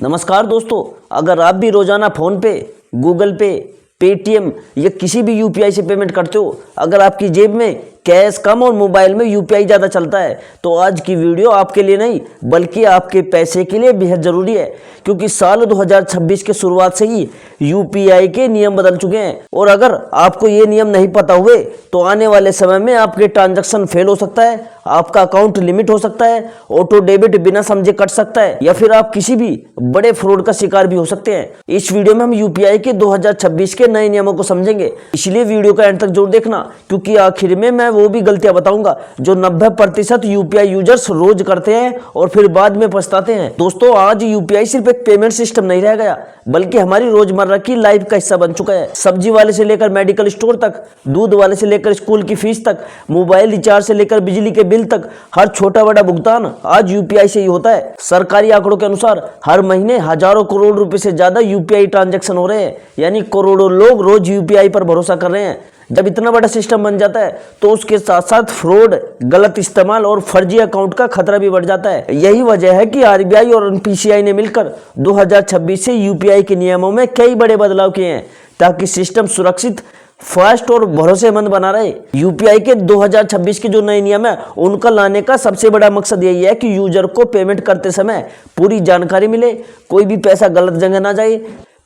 नमस्कार दोस्तों, अगर आप भी रोजाना फोन पे, गूगल पे, पेटीएम या किसी भी यूपीआई से पेमेंट करते हो, अगर आपकी जेब में कैश कम और मोबाइल में यूपीआई ज़्यादा चलता है तो आज की वीडियो आपके लिए नहीं बल्कि आपके पैसे के लिए बेहद ज़रूरी है। क्योंकि साल 2026 के शुरुआत से ही यूपीआई के नियम बदल चुके हैं और अगर आपको ये नियम नहीं पता हुए तो आने वाले समय में आपके ट्रांजैक्शन फेल हो सकता है, आपका अकाउंट लिमिट हो सकता है, ऑटो डेबिट बिना समझे कट सकता है या फिर आप किसी भी बड़े फ्रॉड का शिकार भी हो सकते हैं। इस वीडियो में हम यूपीआई के 2026 के नए नियमों को समझेंगे, इसलिए वीडियो का एंड तक जरूर देखना क्योंकि आखिर में मैं वो भी गलतियां बताऊंगा जो 90% यूपीआई यूजर्स रोज करते हैं और फिर बाद में पछताते हैं। दोस्तों, आज यूपीआई सिर्फ एक पेमेंट सिस्टम नहीं रह गया बल्कि हमारी रोजमर्रा की लाइफ का हिस्सा बन चुका है। सब्जी वाले से लेकर मेडिकल स्टोर तक, दूध वाले से लेकर स्कूल की फीस तक, मोबाइल रिचार्ज से लेकर बिजली के बिल तक, हर छोटा बड़ा भुगतान आज यूपीआई से ही होता है। सरकारी आंकड़ों के अनुसार हर महीने हजारों करोड़ रुपए से ज्यादा यूपीआई ट्रांजैक्शन हो रहे हैं, यानी करोड़ों लोग रोज यूपीआई पर भरोसा कर रहे हैं। जब इतना बड़ा सिस्टम बन जाता है तो उसके साथ साथ फ्रॉड, गलत इस्तेमाल और फर्जी अकाउंट का खतरा भी बढ़ जाता है। यही वजह है कि आरबीआई और एनपीसीआई ने मिलकर 2026 से यूपीआई के नियमों में कई बड़े बदलाव किए हैं ताकि सिस्टम सुरक्षित, फास्ट और भरोसेमंद बना रहे। यूपीआई के 2026 के जो नए नियम है उनका लाने का सबसे बड़ा मकसद यही है कि यूजर को पेमेंट करते समय पूरी जानकारी मिले, कोई भी पैसा गलत जगह ना जाए।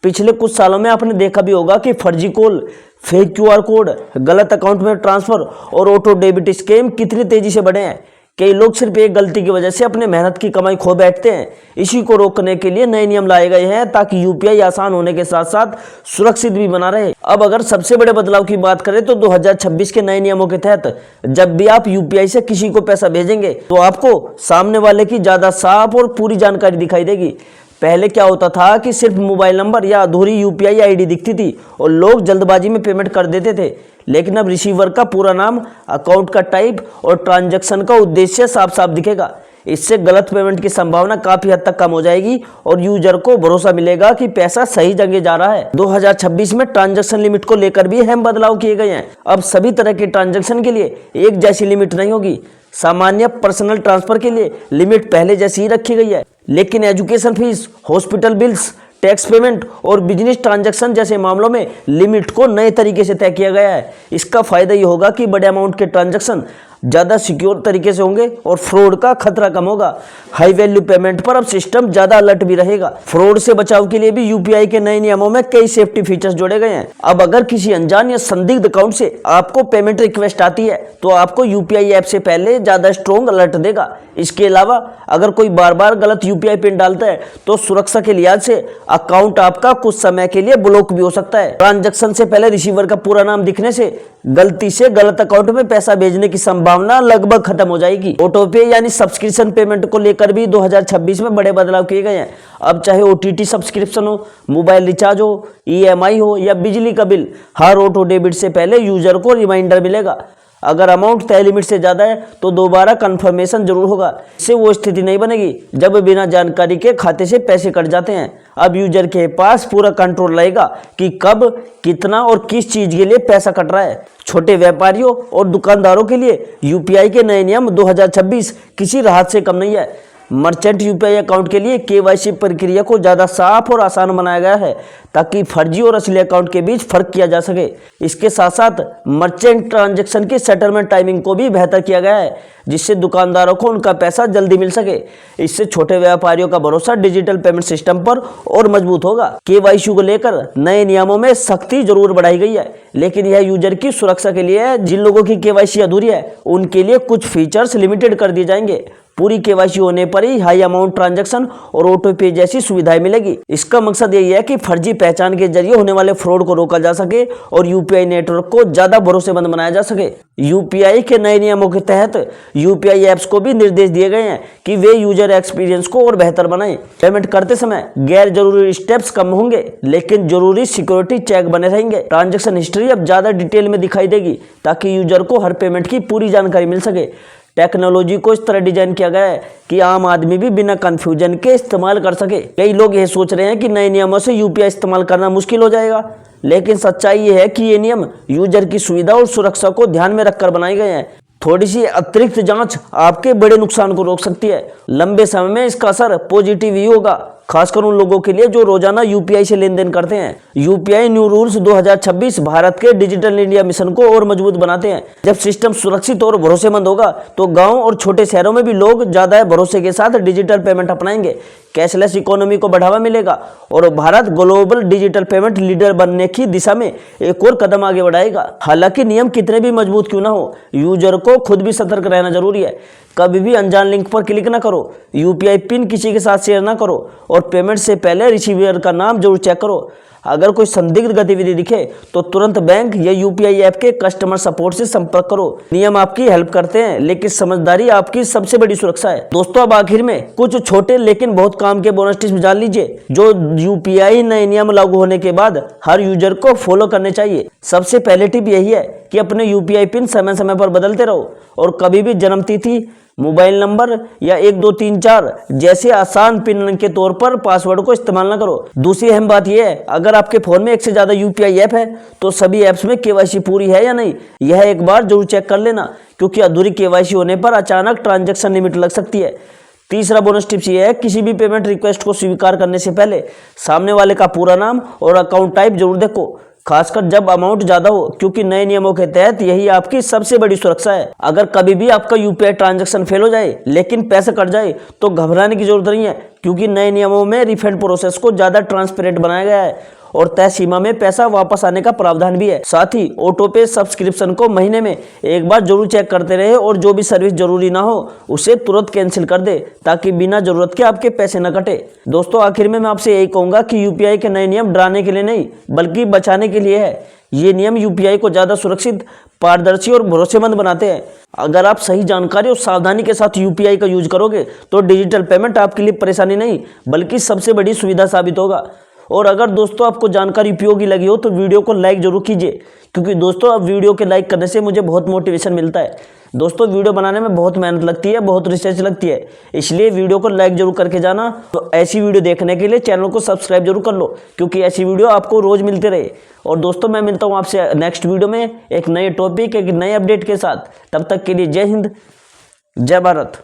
पिछले कुछ सालों में आपने देखा भी होगा कि फर्जी कॉल, फेक क्यूआर कोड, गलत अकाउंट में ट्रांसफर और ऑटो डेबिट स्कैम कितनी तेजी से बढ़े हैं। कई लोग सिर्फ एक गलती की वजह से अपने मेहनत की कमाई खो बैठते हैं। इसी को रोकने के लिए नए नियम लाए गए हैं ताकि यूपीआई आसान होने के साथ साथ सुरक्षित भी बना रहे। अब अगर सबसे बड़े बदलाव की बात करें तो 2026 के नए नियमों के तहत जब भी आप यूपीआई से किसी को पैसा भेजेंगे तो आपको सामने वाले की ज्यादा साफ और पूरी जानकारी दिखाई देगी। पहले क्या होता था कि सिर्फ मोबाइल नंबर या अधूरी यूपीआई आईडी दिखती थी और लोग जल्दबाजी में पेमेंट कर देते थे, लेकिन अब रिसीवर का पूरा नाम, अकाउंट का टाइप और ट्रांजैक्शन का उद्देश्य साफ साफ दिखेगा। इससे गलत पेमेंट की संभावना काफी हद तक कम हो जाएगी और यूजर को भरोसा मिलेगा कि पैसा सही जगह जा रहा है। 2026 में ट्रांजैक्शन लिमिट को लेकर भी अहम बदलाव किए गए हैं। अब सभी तरह के ट्रांजैक्शन के लिए एक जैसी लिमिट नहीं होगी। सामान्य पर्सनल ट्रांसफर के लिए लिमिट पहले जैसी ही रखी गई है, लेकिन education fees, hospital bills, tax payment और बिजनेस ट्रांजैक्शन जैसे मामलों में लिमिट को नए तरीके से तय किया गया है। इसका फायदा ये होगा कि बड़े अमाउंट के ट्रांजैक्शन ज़्यादा सिक्योर तरीके से होंगे और फ्रॉड का खतरा कम होगा। हाई वैल्यू पेमेंट पर अब सिस्टम ज़्यादा अलर्ट भी रहेगा। फ्रॉड से बचाव के लिए भी यूपीआई के नए नियमों में कई सेफ्टी फीचर्स जोड़े गए हैं। अब अगर किसी अनजान या संदिग्ध अकाउंट से आपको पेमेंट रिक्वेस्ट आती है तो आपको यूपीआई ऐप से पहले ज़्यादा स्ट्रॉन्ग अलर्ट देगा। इसके अलावा अगर कोई बार बार गलत यूपीआई पिन डालता है तो सुरक्षा के लिहाज से अकाउंट आपका कुछ समय के लिए ब्लॉक भी हो सकता है। ट्रांजैक्शन से पहले रिसीवर का पूरा नाम दिखने से गलती से गलत अकाउंट में पैसा भेजने की संभावना लगभग खत्म हो जाएगी। ऑटो पे यानी सब्सक्रिप्शन पेमेंट को लेकर भी 2026 में बड़े बदलाव किए गए हैं। अब चाहे ओटीटी सब्सक्रिप्शन हो, मोबाइल रिचार्ज हो, ईएमआई हो या बिजली का बिल, हर ऑटो डेबिट से पहले यूजर को रिमाइंडर मिलेगा। अगर अमाउंट तय लिमिट से ज़्यादा है तो दोबारा कंफर्मेशन जरूर होगा। इससे वो स्थिति नहीं बनेगी जब बिना जानकारी के खाते से पैसे कट जाते हैं। अब यूजर के पास पूरा कंट्रोल रहेगा कि कब, कितना और किस चीज़ के लिए पैसा कट रहा है। छोटे व्यापारियों और दुकानदारों के लिए यूपीआई के नए नियम 2026 किसी राहत से कम नहीं है। मर्चेंट यूपीआई अकाउंट के लिए केवाईसी प्रक्रिया को ज़्यादा साफ और आसान बनाया गया है ताकि फर्जी और असली अकाउंट के बीच फर्क किया जा सके। इसके साथ साथ मर्चेंट ट्रांजैक्शन की सेटलमेंट टाइमिंग को भी बेहतर किया गया है जिससे दुकानदारों को उनका पैसा जल्दी मिल सके। इससे छोटे व्यापारियों का भरोसा डिजिटल पेमेंट सिस्टम पर और मजबूत होगा। केवाईसी को लेकर नए नियमों में सख्ती जरूर बढ़ाई गई है, लेकिन यह यूजर की सुरक्षा के लिए है। जिन लोगों की केवाईसी अधूरी है उनके लिए कुछ फीचर्स लिमिटेड कर दिए जाएंगे। पूरी केवाईसी होने पर ही हाई अमाउंट ट्रांजैक्शन और ऑटो पे जैसी सुविधाएं मिलेगी। इसका मकसद यही है कि फर्जी पहचान के जरिए होने वाले फ्रॉड को रोका जा सके और यूपीआई नेटवर्क को ज्यादा भरोसेमंद बनाया जा सके। यूपीआई के नए नियमों के तहत यूपीआई ऐप्स को भी निर्देश दिए गए हैं कि वे यूजर एक्सपीरियंस को और बेहतर बनाएं। पेमेंट करते समय गैर जरूरी स्टेप्स कम होंगे लेकिन जरूरी सिक्योरिटी चेक बने रहेंगे। ट्रांजैक्शन हिस्ट्री अब ज्यादा डिटेल में दिखाई देगी ताकि यूजर को हर पेमेंट की पूरी जानकारी मिल सके। टेक्नोलॉजी को इस तरह डिजाइन किया गया है कि आम आदमी भी बिना कंफ्यूजन के इस्तेमाल कर सके। कई लोग यह सोच रहे हैं कि नए नियमों से यूपीआई इस्तेमाल करना मुश्किल हो जाएगा, लेकिन सच्चाई ये है कि ये नियम यूजर की सुविधा और सुरक्षा को ध्यान में रखकर बनाए गए हैं। थोड़ी सी अतिरिक्त जांच आपके बड़े नुकसान को रोक सकती है। लंबे समय में इसका असर पॉजिटिव ही होगा। खासकर उन लोगों के लिए जो रोजाना यूपीआई से लेन देन करते हैं। यूपीआई न्यू रूल्स 2026 भारत के डिजिटल इंडिया मिशन को और मजबूत बनाते हैं। जब सिस्टम सुरक्षित और भरोसेमंद होगा तो गांव और छोटे शहरों में भी लोग ज्यादा भरोसे के साथ डिजिटल पेमेंट अपनाएंगे। कैशलेस इकोनॉमी को बढ़ावा मिलेगा और Bharat global digital payment leader बनने की दिशा में एक और कदम आगे बढ़ाएगा। हालांकि नियम कितने भी मजबूत क्यों ना हो, यूजर को खुद भी सतर्क रहना जरूरी है। कभी भी अनजान लिंक पर क्लिक ना करो, यूपीआई पिन किसी के साथ शेयर ना करो और पेमेंट से पहले रिसीवर का नाम जरूर चेक करो। अगर कोई संदिग्ध गतिविधि दिखे तो तुरंत बैंक या यूपीआई ऐप के कस्टमर सपोर्ट से संपर्क करो। नियम आपकी हेल्प करते हैं, लेकिन समझदारी आपकी सबसे बड़ी सुरक्षा है। दोस्तों, अब आखिर में कुछ छोटे लेकिन बहुत काम के बोनस टिप्स जान लीजिए जो यूपीआई नए नियम लागू होने के बाद हर यूजर को फॉलो करने चाहिए। सबसे पहले टिप यही है कि अपने यूपीआई पिन समय समय पर बदलते रहो और कभी भी जन्मतिथि, मोबाइल नंबर या 1 2 3 4 जैसे आसान पिन के तौर पर पासवर्ड को इस्तेमाल न करो। दूसरी अहम बात यह है, अगर आपके फोन में एक से ज्यादा यूपीआई ऐप है तो सभी ऐप्स में केवाईसी पूरी है या नहीं, यह एक बार जरूर चेक कर लेना, क्योंकि अधूरी केवाईसी होने पर अचानक ट्रांजैक्शन लिमिट लग सकती है। तीसरा बोनस टिप्स ये है, किसी भी पेमेंट रिक्वेस्ट को स्वीकार करने से पहले सामने वाले का पूरा नाम और अकाउंट टाइप जरूर देखो, खासकर जब अमाउंट ज्यादा हो, क्योंकि नए नियमों के तहत यही आपकी सबसे बड़ी सुरक्षा है। अगर कभी भी आपका यूपीआई ट्रांजैक्शन फेल हो जाए लेकिन पैसे कट जाए तो घबराने की जरूरत नहीं है, क्योंकि नए नियमों में रिफंड प्रोसेस को ज्यादा ट्रांसपेरेंट बनाया गया है और तय सीमा में पैसा वापस आने का प्रावधान भी है। साथ ही ऑटो पे सब्सक्रिप्शन को महीने में एक बार जरूर चेक करते रहे और जो भी सर्विस जरूरी ना हो उसे तुरंत कैंसिल कर दे, ताकि बिना जरूरत के आपके पैसे न कटे। दोस्तों, आखिर में मैं आपसे यही कहूंगा कि यूपीआई के नए नियम डराने के लिए नहीं बल्कि बचाने के लिए है। ये नियम यूपीआई को ज्यादा सुरक्षित, पारदर्शी और भरोसेमंद बनाते हैं। अगर आप सही जानकारी और सावधानी के साथ यूपीआई का यूज करोगे तो डिजिटल पेमेंट आपके लिए परेशानी नहीं बल्कि सबसे बड़ी सुविधा साबित होगा। और अगर दोस्तों आपको जानकारी उपयोगी लगी हो तो वीडियो को लाइक जरूर कीजिए, क्योंकि दोस्तों अब वीडियो के लाइक करने से मुझे बहुत मोटिवेशन मिलता है। दोस्तों, वीडियो बनाने में बहुत मेहनत लगती है, बहुत रिसर्च लगती है, इसलिए वीडियो को लाइक जरूर करके जाना। तो ऐसी वीडियो देखने के लिए चैनल को सब्सक्राइब जरूर कर लो, क्योंकि ऐसी वीडियो आपको रोज मिलते रहे। और दोस्तों, मैं मिलता हूँ आपसे नेक्स्ट वीडियो में एक नए टॉपिक, एक नए अपडेट के साथ। तब तक के लिए जय हिंद, जय भारत।